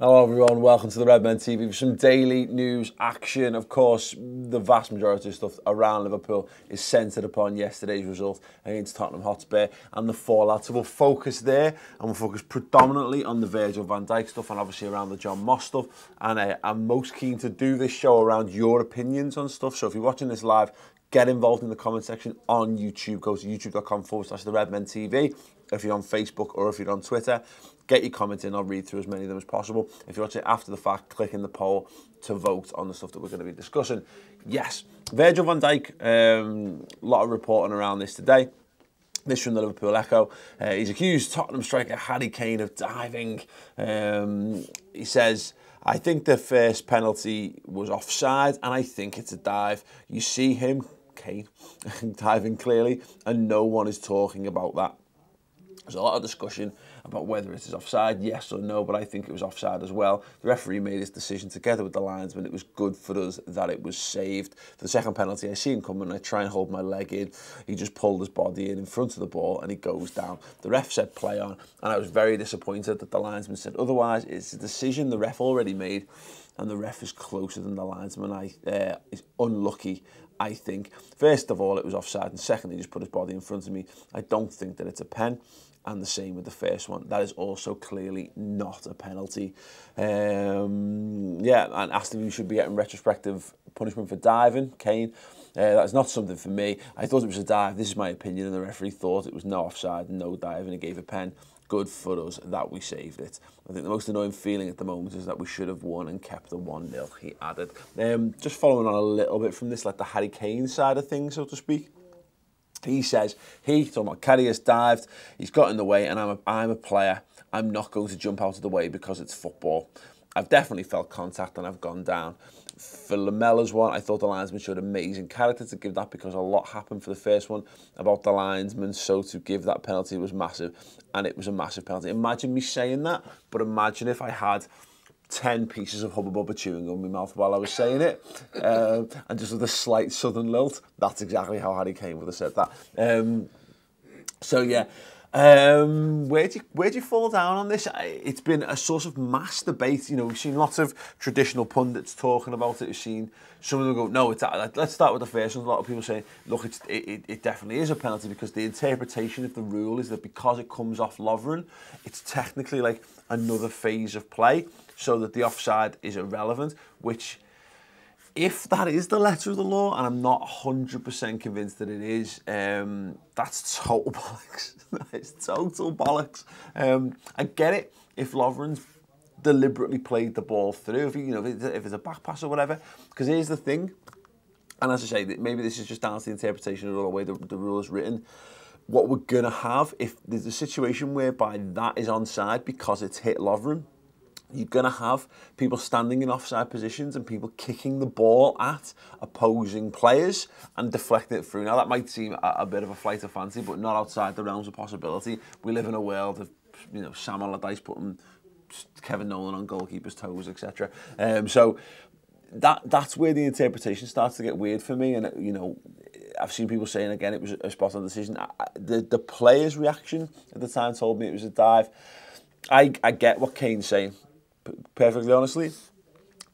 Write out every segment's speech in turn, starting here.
Hello everyone, welcome to the Redmen TV for some daily news action. Of course, the vast majority of stuff around Liverpool is centred upon yesterday's result against Tottenham Hotspur and the fallout. So we'll focus there and we'll focus predominantly on the Virgil van Dijk stuff and obviously around the John Moss stuff. And I'm most keen to do this show around your opinions on stuff. So if you're watching this live, get involved in the comment section on YouTube. Go to youtube.com/the Redmen TV. If you're on Facebook or if you're on Twitter, get your comments in. I'll read through as many of them as possible. If you're watching after the fact, click in the poll to vote on the stuff that we're going to be discussing. Yes, Virgil van Dijk, a lot of reporting around this today. This from the Liverpool Echo. He's accused Tottenham striker Kane of diving. He says, I think the first penalty was offside and I think it's a dive. You see him, Kane, diving clearly, and no one is talking about that. There's a lot of discussion about whether it is offside, yes or no, but I think it was offside as well. The referee made his decision together with the linesman. It was good for us that it was saved. For the second penalty, I see him coming, I try and hold my leg in. He just pulled his body in front of the ball and he goes down. The ref said play on, and I was very disappointed that the linesman said otherwise. It's a decision the ref already made, and the ref is closer than the linesman. Is unlucky, I think. First of all, it was offside, and secondly, he just put his body in front of me. I don't think that it's a pen. And the same with the first one. That is also clearly not a penalty. Yeah, and asked if he should be getting retrospective punishment for diving, Kane. That's not something for me. I thought it was a dive. This is my opinion, and the referee thought it was no offside, no diving. He gave a pen. Good for us that we saved it. I think the most annoying feeling at the moment is that we should have won and kept the 1-0, he added. Just following on a little bit from this, like the Harry Kane side of things, so to speak. He says, talking about Karius dived, he's got in the way, and I'm a player. I'm not going to jump out of the way because it's football. I've definitely felt contact and I've gone down. For Lamella's one, I thought the linesman showed amazing character to give that because a lot happened for the first one about the linesman, so to give that penalty was massive, and it was a massive penalty. Imagine me saying that, but imagine if I had 10 pieces of Hubba Bubba chewing gum in my mouth while I was saying it, and just with a slight southern lilt. That's exactly how Harry Kane would have said that. So yeah, where'd you fall down on this? It's been a sort of mass debate. You know, we've seen lots of traditional pundits talking about it. We've seen some of them go, no, let's start with the first one. A lot of people saying, look, it definitely is a penalty because the interpretation of the rule is that because it comes off Lovren, it's technically like another phase of play, so that the offside is irrelevant, which, if that is the letter of the law, and I'm not 100% convinced that it is, that's total bollocks. That is total bollocks. I get it if Lovren's deliberately played the ball through, if it's a back pass or whatever, because here's the thing, and as I say, maybe this is just down to the interpretation of the way the rule is written. What we're going to have, if there's a situation whereby that is onside because it's hit Lovren, you're going to have people standing in offside positions and people kicking the ball at opposing players and deflecting it through. Now, that might seem a bit of a flight of fancy, but not outside the realms of possibility. We live in a world of, Sam Allardyce putting Kevin Nolan on goalkeepers' toes, etc. So that's where the interpretation starts to get weird for me. And, I've seen people saying, again, it was a spot-on decision. The player's reaction at the time told me it was a dive. I get what Kane's saying, perfectly honestly.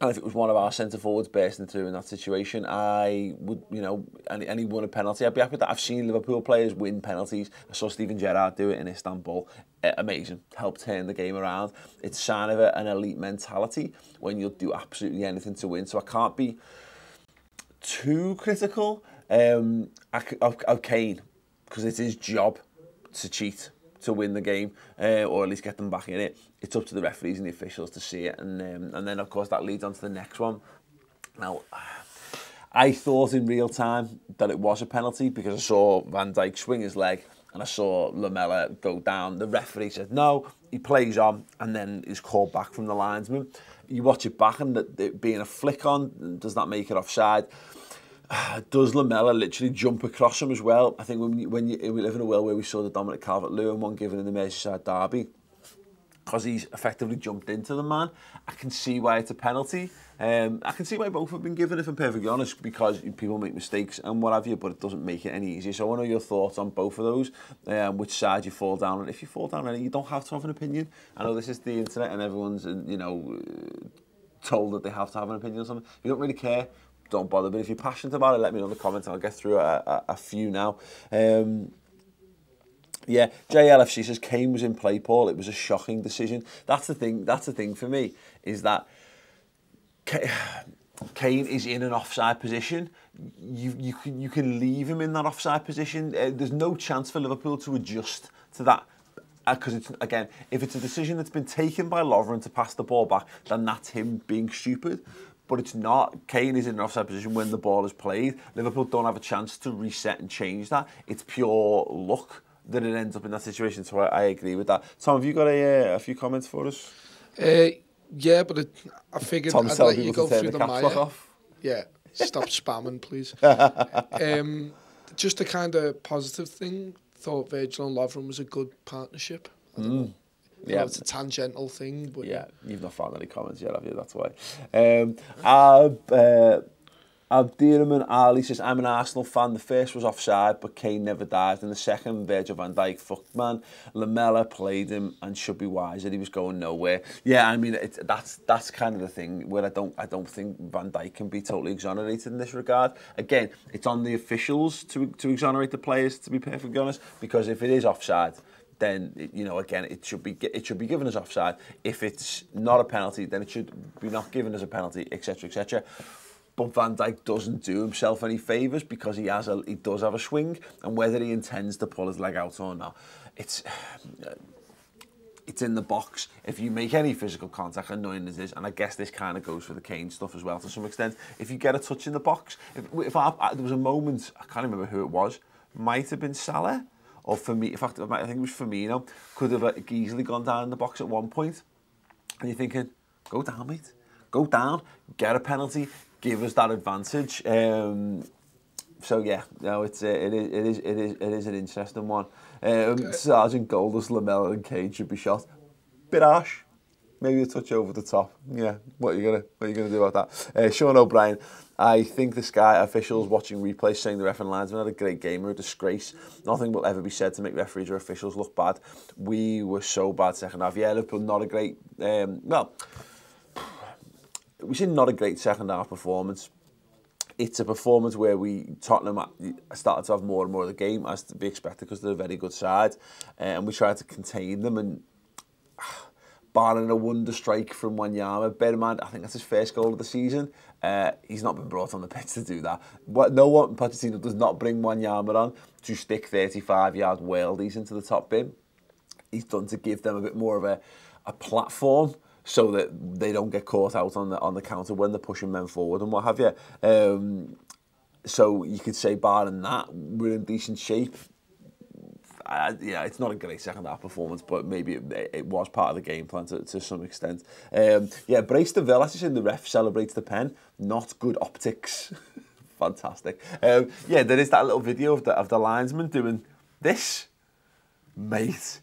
And if it was one of our centre-forwards bursting through in that situation, I would, and he won a penalty, I'd be happy with that. I've seen Liverpool players win penalties. I saw Steven Gerrard do it in Istanbul. Amazing. Helped turn the game around. It's a sign of an elite mentality when you'll do absolutely anything to win. So I can't be too critical of Kane, because it's his job to cheat, to win the game, or at least get them back in it. It's up to the referees and the officials to see it, and then of course that leads on to the next one. Now, I thought in real time that it was a penalty because I saw Van Dijk swing his leg and I saw Lamella go down. The referee said no, he plays on, and then is called back from the linesman. You watch it back, and it being a flick on, does that make it offside? Does Lamella literally jump across him as well? I think we live in a world where we saw the Dominic Calvert-Lewin one given in the Merseyside derby, because he's effectively jumped into the man. I can see why it's a penalty. I can see why both have been given, if I'm perfectly honest, because people make mistakes and what have you, but it doesn't make it any easier. So I want to know your thoughts on both of those, which side you fall down on. If you fall down on it, you don't have to have an opinion. I know this is the internet and everyone's, you know, told that they have to have an opinion on something. If you don't really care, don't bother. But if you're passionate about it, let me know in the comments and I'll get through a few now. Yeah, JLFC says Kane was in play, Paul. It was a shocking decision. That's the thing. That's the thing for me, is that Kane is in an offside position. You can leave him in that offside position. There's no chance for Liverpool to adjust to that. Because it's, again, if it's a decision that's been taken by Lovren to pass the ball back, then that's him being stupid. But it's not. Kane is in an offside position when the ball is played. Liverpool don't have a chance to reset and change that. It's pure luck that it ends up in that situation, so I agree with that. Tom, have you got a few comments for us? Yeah, but I figured I'd let you go through the Maya. Off. Yeah, stop spamming, please. Just a kind of positive thing, thought Virgil and Lovren was a good partnership. I don't know. Yeah, it's a tangential thing, but yeah, you've not found any comments yet, have you? That's why. Abdirahman Ali says, I'm an Arsenal fan. The first was offside, but Kane never dived. And the second, Virgil van Dijk fucked man. Lamella played him and should be wiser. He was going nowhere. Yeah, I mean, that's kind of the thing where I don't think Van Dijk can be totally exonerated in this regard. Again, it's on the officials to exonerate the players, to be perfectly honest, because if it is offside, then, you know, again, it should be given as offside. If it's not a penalty, then it should be not given as a penalty, etc., etc. But Van Dijk doesn't do himself any favours because he does have a swing, and whether he intends to pull his leg out or not, it's in the box. If you make any physical contact, annoying as this, and I guess this kind of goes for the Kane stuff as well to some extent, if you get a touch in the box, if there was a moment, I can't remember who it was, might have been Salah, or for me, in fact, I think it was Firmino, could have easily gone down in the box at one point, and you're thinking, go down, mate, go down, get a penalty, give us that advantage. So yeah, no, it is an interesting one. Sergeant Goldust, Lamella, and Kane should be shot. Bit harsh, maybe a touch over the top. Yeah, what are you gonna do about that? Sean O'Brien, I think the Sky officials watching replays saying the ref and linesman had a great game or a disgrace. Nothing will ever be said to make referees or officials look bad. We were so bad second half. Yeah, Liverpool not a great. Well, we see not a great second half performance. It's a performance where Tottenham started to have more and more of the game, as to be expected, because they're a very good side, and we tried to contain them. And barring a wonder strike from Wanyama, bear in mind, I think that's his first goal of the season. He's not been brought on the pitch to do that. No one, Pochettino does not bring Wanyama on to stick 35-yard worldies into the top bin. He's done to give them a bit more of a platform, so that they don't get caught out on the counter when they're pushing men forward and what have you. So you could say, barring that, we're in decent shape. Yeah, it's not a great second half performance, but maybe it was part of the game plan to some extent. Yeah, brace the Villa, as in the ref celebrates the pen. Not good optics. Fantastic. Yeah, there is that little video of the linesman doing this, mate,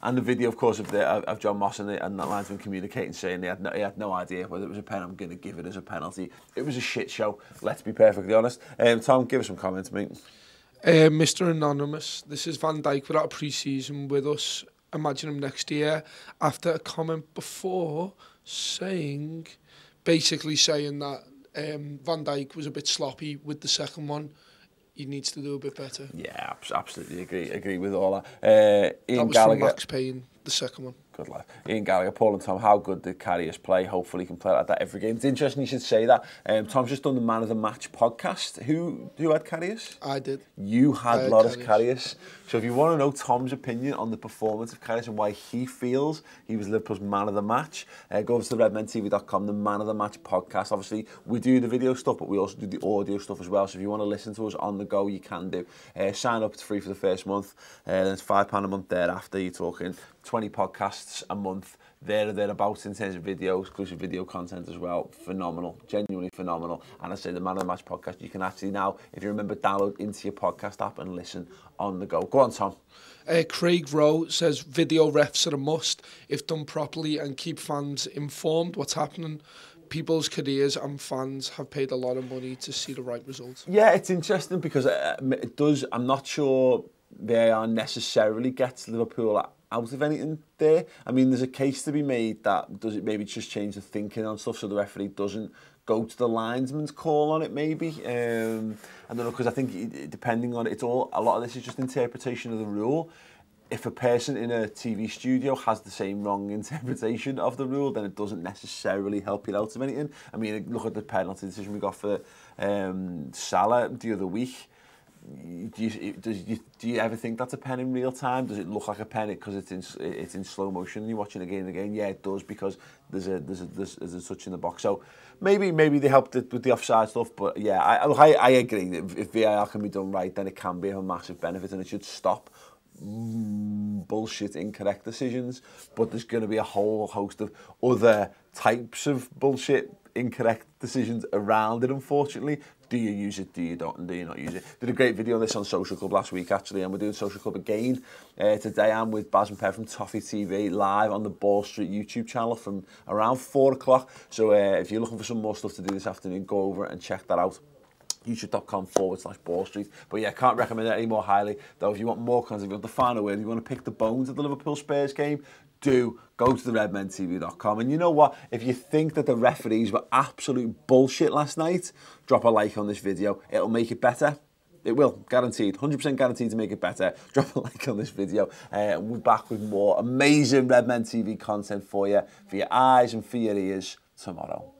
and the video, of course, of John Moss and that linesman communicating, saying he had no idea whether it was a pen. I'm going to give it as a penalty. It was a shit show, let's be perfectly honest. Tom, give us some comments, mate. Mr. Anonymous, this is Van Dijk without a pre-season with us. Imagine him next year. After a comment before basically saying that Van Dijk was a bit sloppy with the second one. He needs to do a bit better. Yeah, absolutely agree with all that. Ian Gallagher, from Max Payne, the second one. Good lad. Ian Gallagher, Paul and Tom, how good did Karius play? Hopefully he can play like that every game. It's interesting you should say that. Tom's just done the Man of the Match podcast. Who had Karius? I did. You had Loris Karius. So if you want to know Tom's opinion on the performance of Karius and why he feels he was Liverpool's Man of the Match, go over to the redmentv.com, the Man of the Match podcast. Obviously, we do the video stuff, but we also do the audio stuff as well. So if you want to listen to us on the go, you can do. Sign up, it's free for the first month. Then it's £5 a month thereafter. You're talking 20 podcasts a month there or thereabouts in terms of videos, exclusive video content as well. Phenomenal, genuinely phenomenal. And I say the Man of the Match podcast, you can actually now, if you remember, download into your podcast app and listen on the go. Go on, Tom. Craig Rowe says video refs are a must if done properly and keep fans informed what's happening. People's careers and fans have paid a lot of money to see the right results. Yeah, it's interesting because it does. I'm not sure VAR necessarily gets Liverpool out of anything there. I mean, there's a case to be made that does it maybe just change the thinking on stuff so the referee doesn't go to the linesman's call on it maybe. I don't know, because I think depending on it's all, a lot of this is just interpretation of the rule. If a person in a TV studio has the same wrong interpretation of the rule, then it doesn't necessarily help you out of anything. I mean, look at the penalty decision we got for Salah the other week. Do you ever think that's a pen in real time? Does it look like a pen because it's in slow motion and you're watching again and again? Yeah, it does, because there's a touch in the box. So maybe they helped it with the offside stuff, but yeah, I agree that if VAR can be done right, then it can be a massive benefit and it should stop bullshit incorrect decisions. But there's going to be a whole host of other types of bullshit incorrect decisions around it, unfortunately. Do you use it? Do you don't? And do you not use it? Did a great video on this on Social Club last week, actually, and we're doing Social Club again today. I'm with Baz and Pev from Toffee TV live on the Ball Street YouTube channel from around 4 o'clock. So if you're looking for some more stuff to do this afternoon, go over and check that out. youtube.com/Ball Street. But yeah, can't recommend it any more highly. Though, if you want more content, if you want the final word, if you want to pick the bones of the Liverpool Spurs game, do go to the redmentv.com. And you know what? If you think that the referees were absolute bullshit last night, drop a like on this video. It'll make it better. It will, guaranteed. 100% guaranteed to make it better. Drop a like on this video. We're back with more amazing Redmen TV content for you, for your eyes and for your ears tomorrow.